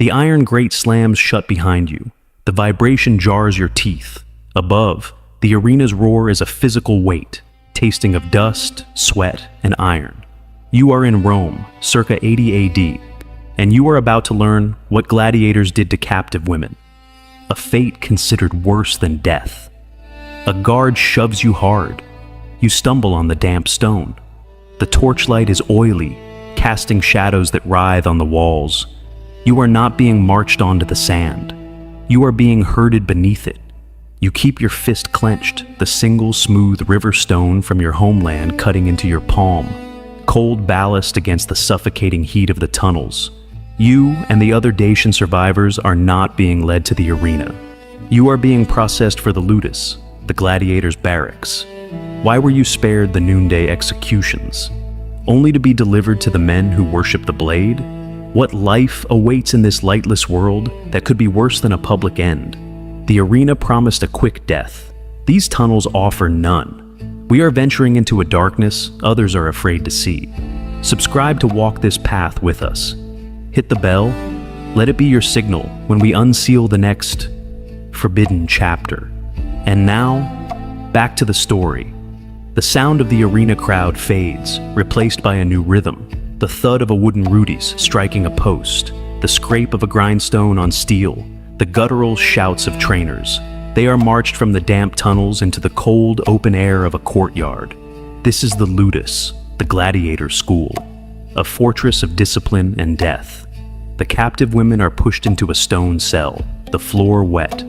The iron grate slams shut behind you. The vibration jars your teeth. Above, the arena's roar is a physical weight, tasting of dust, sweat, and iron. You are in Rome, circa 80 AD, and you are about to learn what gladiators did to captive women. A fate considered worse than death. A guard shoves you hard. You stumble on the damp stone. The torchlight is oily, casting shadows that writhe on the walls. You are not being marched onto the sand. You are being herded beneath it. You keep your fist clenched, the single smooth river stone from your homeland cutting into your palm, cold ballast against the suffocating heat of the tunnels. You and the other Dacian survivors are not being led to the arena. You are being processed for the Ludus, the gladiators' barracks. Why were you spared the noonday executions? Only to be delivered to the men who worship the blade? What life awaits in this lightless world that could be worse than a public end? The arena promised a quick death. These tunnels offer none. We are venturing into a darkness others are afraid to see. Subscribe to walk this path with us. Hit the bell. Let it be your signal when we unseal the next forbidden chapter. And now, back to the story. The sound of the arena crowd fades, replaced by a new rhythm. The thud of a wooden Ludus striking a post, the scrape of a grindstone on steel, the guttural shouts of trainers. They are marched from the damp tunnels into the cold, open air of a courtyard. This is the Ludus, the gladiator school, a fortress of discipline and death. The captive women are pushed into a stone cell, the floor wet.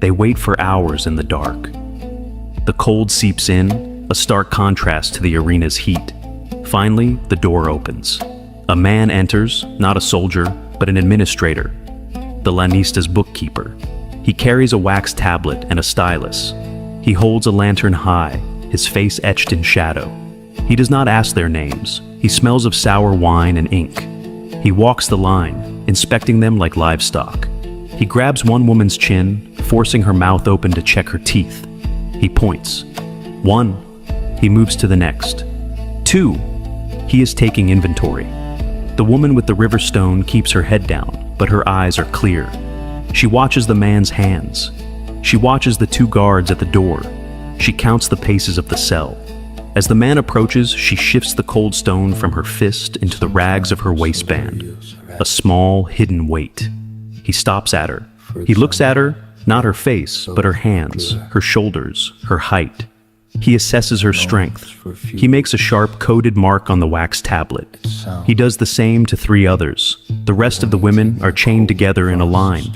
They wait for hours in the dark. The cold seeps in, a stark contrast to the arena's heat. Finally, the door opens. A man enters, not a soldier, but an administrator, the Lanista's bookkeeper. He carries a wax tablet and a stylus. He holds a lantern high, his face etched in shadow. He does not ask their names. He smells of sour wine and ink. He walks the line, inspecting them like livestock. He grabs one woman's chin, forcing her mouth open to check her teeth. He points. 1. He moves to the next. 2. He is taking inventory. The woman with the river stone keeps her head down, but her eyes are clear. She watches the man's hands. She watches the 2 guards at the door. She counts the paces of the cell. As the man approaches, she shifts the cold stone from her fist into the rags of her waistband, a small, hidden weight. He stops at her. He looks at her, not her face, but her hands, her shoulders, her height. He assesses her strength. He makes a sharp, coded mark on the wax tablet. He does the same to 3 others. The rest of the women are chained together in a line.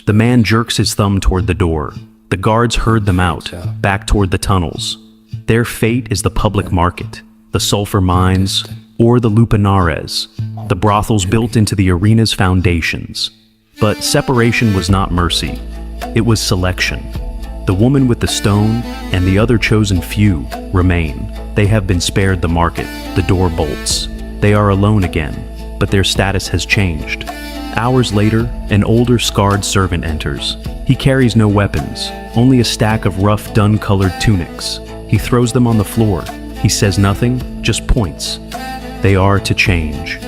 The man jerks his thumb toward the door. The guards herd them out, back toward the tunnels. Their fate is the public market, the sulfur mines, or the lupanares, the brothels built into the arena's foundations. But separation was not mercy. It was selection. The woman with the stone and the other chosen few remain. They have been spared the market. The door bolts. They are alone again, but their status has changed. Hours later, an older, scarred servant enters. He carries no weapons, only a stack of rough, dun-colored tunics. He throws them on the floor. He says nothing, just points. They are to change.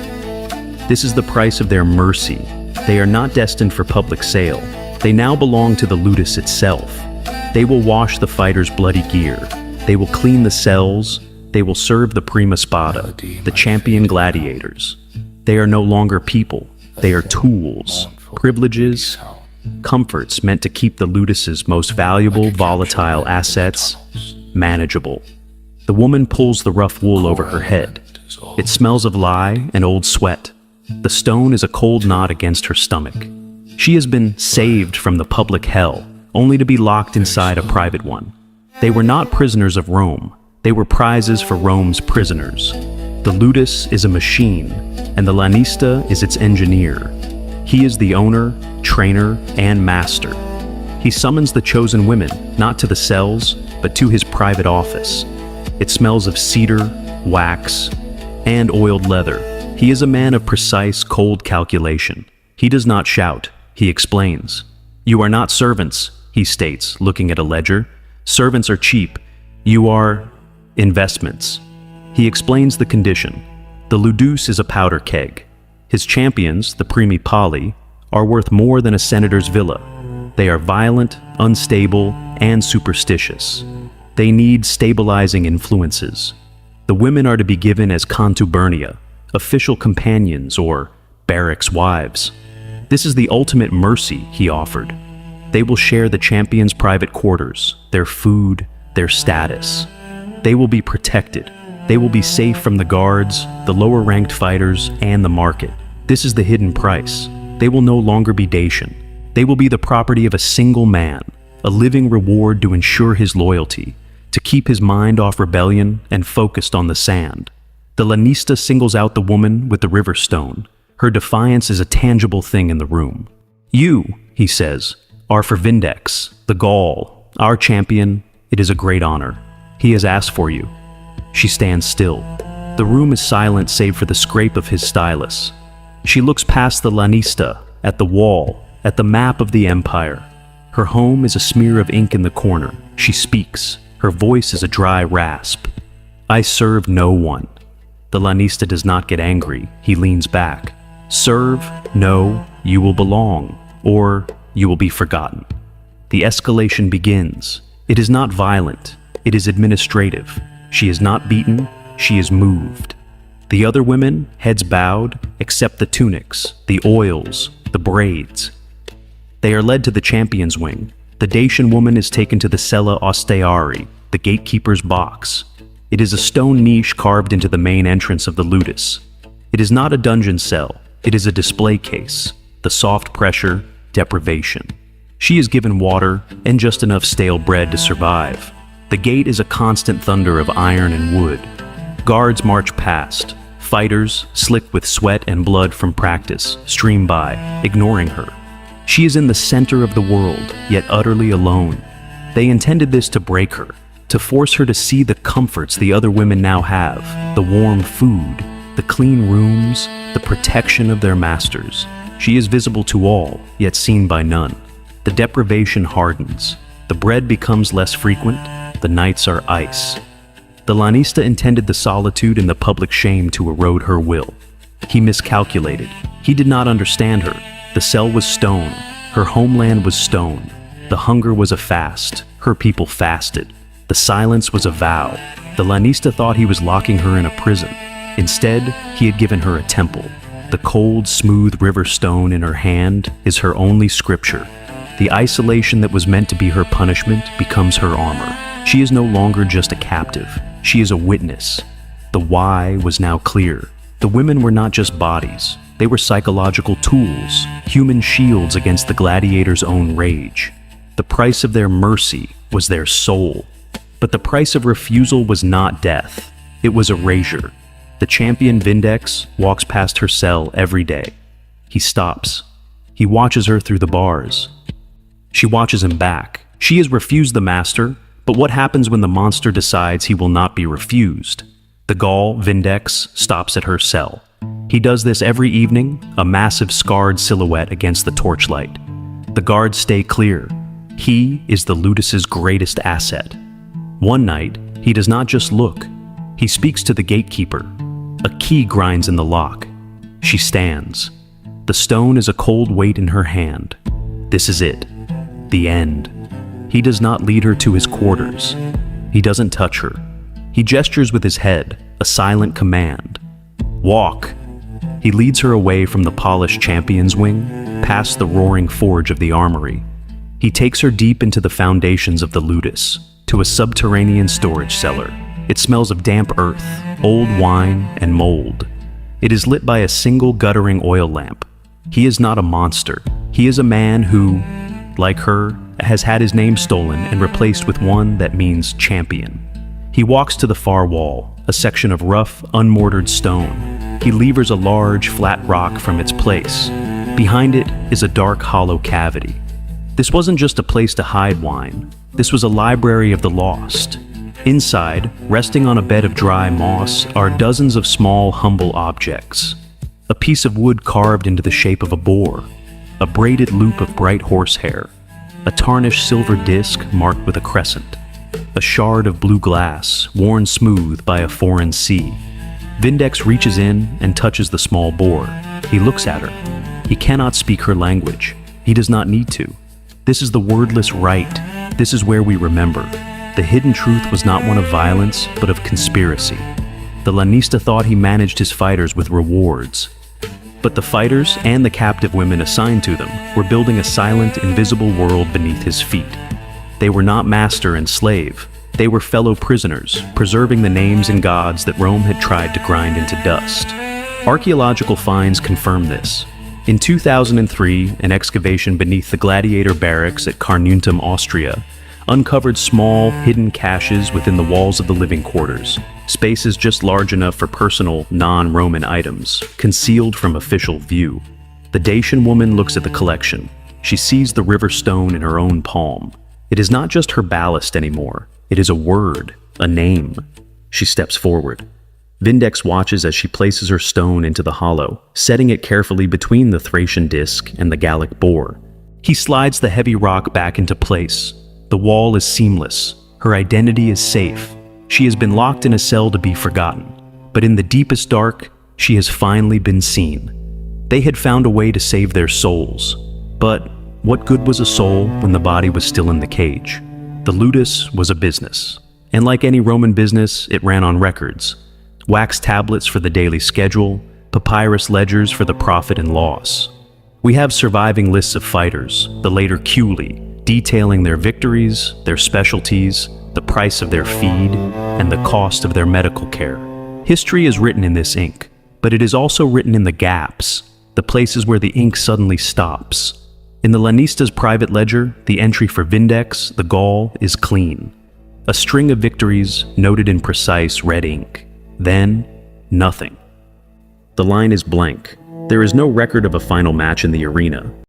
This is the price of their mercy. They are not destined for public sale. They now belong to the Ludus itself. They will wash the fighters' bloody gear. They will clean the cells. They will serve the prima spada, the champion gladiators. They are no longer people. They are tools, privileges, comforts meant to keep the Ludus's most valuable, volatile assets manageable. The woman pulls the rough wool over her head. It smells of lye and old sweat. The stone is a cold knot against her stomach. She has been saved from the public hell, only to be locked inside a private one. They were not prisoners of Rome. They were prizes for Rome's prisoners. The Ludus is a machine, and the Lanista is its engineer. He is the owner, trainer, and master. He summons the chosen women, not to the cells, but to his private office. It smells of cedar, wax, and oiled leather. He is a man of precise, cold calculation. He does not shout. He explains. You are not servants, he states, looking at a ledger. Servants are cheap. You are investments. He explains the condition. The Ludus is a powder keg. His champions, the primi pali, are worth more than a senator's villa. They are violent, unstable, and superstitious. They need stabilizing influences. The women are to be given as contubernia, official companions or barracks wives. This is the ultimate mercy he offered. They will share the champion's private quarters, their food, their status. They will be protected. They will be safe from the guards, the lower-ranked fighters, and the market. This is the hidden price. They will no longer be Dacian. They will be the property of a single man, a living reward to ensure his loyalty, to keep his mind off rebellion and focused on the sand. The Lanista singles out the woman with the river stone. Her defiance is a tangible thing in the room. You, he says, are for Vindex, the Gaul, our champion. It is a great honor. He has asked for you. She stands still. The room is silent save for the scrape of his stylus. She looks past the Lanista, at the wall, at the map of the empire. Her home is a smear of ink in the corner. She speaks. Her voice is a dry rasp. I serve no one. The Lanista does not get angry. He leans back. Serve? No, you will belong, or you will be forgotten. The escalation begins. It is not violent. It is administrative. She is not beaten. She is moved. The other women, heads bowed, accept the tunics, the oils, the braids. They are led to the champion's wing. The Dacian woman is taken to the cella austeari, the gatekeeper's box. It is a stone niche carved into the main entrance of the Ludus. It is not a dungeon cell. It is a display case, the soft pressure, deprivation. She is given water and just enough stale bread to survive. The gate is a constant thunder of iron and wood. Guards march past. Fighters, slick with sweat and blood from practice, stream by, ignoring her. She is in the center of the world, yet utterly alone. They intended this to break her, to force her to see the comforts the other women now have, the warm food, the clean rooms, the protection of their masters. She is visible to all, yet seen by none. The deprivation hardens. The bread becomes less frequent. The nights are ice. The Lanista intended the solitude and the public shame to erode her will. He miscalculated. He did not understand her. The cell was stone. Her homeland was stone. The hunger was a fast. Her people fasted. The silence was a vow. The Lanista thought he was locking her in a prison. Instead, he had given her a temple. The cold, smooth river stone in her hand is her only scripture. The isolation that was meant to be her punishment becomes her armor. She is no longer just a captive. She is a witness. The why was now clear. The women were not just bodies. They were psychological tools, human shields against the gladiator's own rage. The price of their mercy was their soul. But the price of refusal was not death. It was erasure. The champion Vindex walks past her cell every day. He stops. He watches her through the bars. She watches him back. She has refused the master, but what happens when the monster decides he will not be refused? The Gaul, Vindex, stops at her cell. He does this every evening, a massive scarred silhouette against the torchlight. The guards stay clear. He is the Ludus's greatest asset. One night, he does not just look. He speaks to the gatekeeper. A key grinds in the lock. She stands. The stone is a cold weight in her hand. This is it. The end. He does not lead her to his quarters. He doesn't touch her. He gestures with his head, a silent command. Walk. He leads her away from the polished champion's wing, past the roaring forge of the armory. He takes her deep into the foundations of the Ludus, to a subterranean storage cellar. It smells of damp earth, old wine, and mold. It is lit by a single guttering oil lamp. He is not a monster. He is a man who, like her, has had his name stolen and replaced with one that means champion. He walks to the far wall, a section of rough, unmortared stone. He levers a large, flat rock from its place. Behind it is a dark, hollow cavity. This wasn't just a place to hide wine. This was a library of the lost. Inside, resting on a bed of dry moss, are dozens of small, humble objects. A piece of wood carved into the shape of a boar, a braided loop of bright horsehair, a tarnished silver disc marked with a crescent, a shard of blue glass worn smooth by a foreign sea. Vindex reaches in and touches the small boar. He looks at her. He cannot speak her language. He does not need to. This is the wordless rite. This is where we remember. The hidden truth was not one of violence, but of conspiracy. The Lanista thought he managed his fighters with rewards. But the fighters and the captive women assigned to them were building a silent, invisible world beneath his feet. They were not master and slave. They were fellow prisoners, preserving the names and gods that Rome had tried to grind into dust. Archaeological finds confirm this. In 2003, an excavation beneath the Gladiator barracks at Carnuntum, Austria, uncovered small, hidden caches within the walls of the living quarters, spaces just large enough for personal, non-Roman items, concealed from official view. The Dacian woman looks at the collection. She sees the river stone in her own palm. It is not just her ballast anymore. It is a word, a name. She steps forward. Vindex watches as she places her stone into the hollow, setting it carefully between the Thracian disc and the Gallic boar. He slides the heavy rock back into place. The wall is seamless. Her identity is safe. She has been locked in a cell to be forgotten. But in the deepest dark, she has finally been seen. They had found a way to save their souls. But what good was a soul when the body was still in the cage? The Ludus was a business. And like any Roman business, it ran on records. Wax tablets for the daily schedule, papyrus ledgers for the profit and loss. We have surviving lists of fighters, the later Culi, detailing their victories, their specialties, the price of their feed, and the cost of their medical care. History is written in this ink, but it is also written in the gaps, the places where the ink suddenly stops. In the Lanista's private ledger, the entry for Vindex, the Gaul, is clean. A string of victories noted in precise red ink. Then, nothing. The line is blank. There is no record of a final match in the arena.